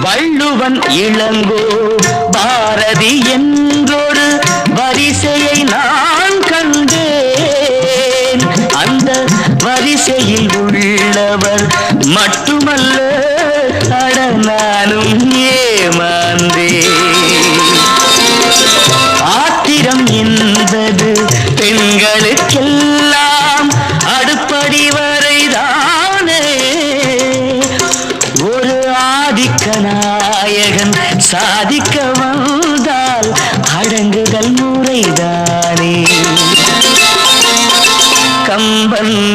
வள்ளுவன் இளங்கோ பாரதி என்றொரு வரிசையை நான் கண்டேன். அந்த வரிசையில் உள்ளவர் மட்டுமல்ல, அட நானும் ஏமாந்தேன். ஆத்திரம் என்பது பெண்களுக்கெல்லாம் அடுப்படி வரைதானே. ஒரு ஆதிக்க நாயகன் சாதிக்க வந்தால் அடங்குதல் முறைதானே. கம்பன்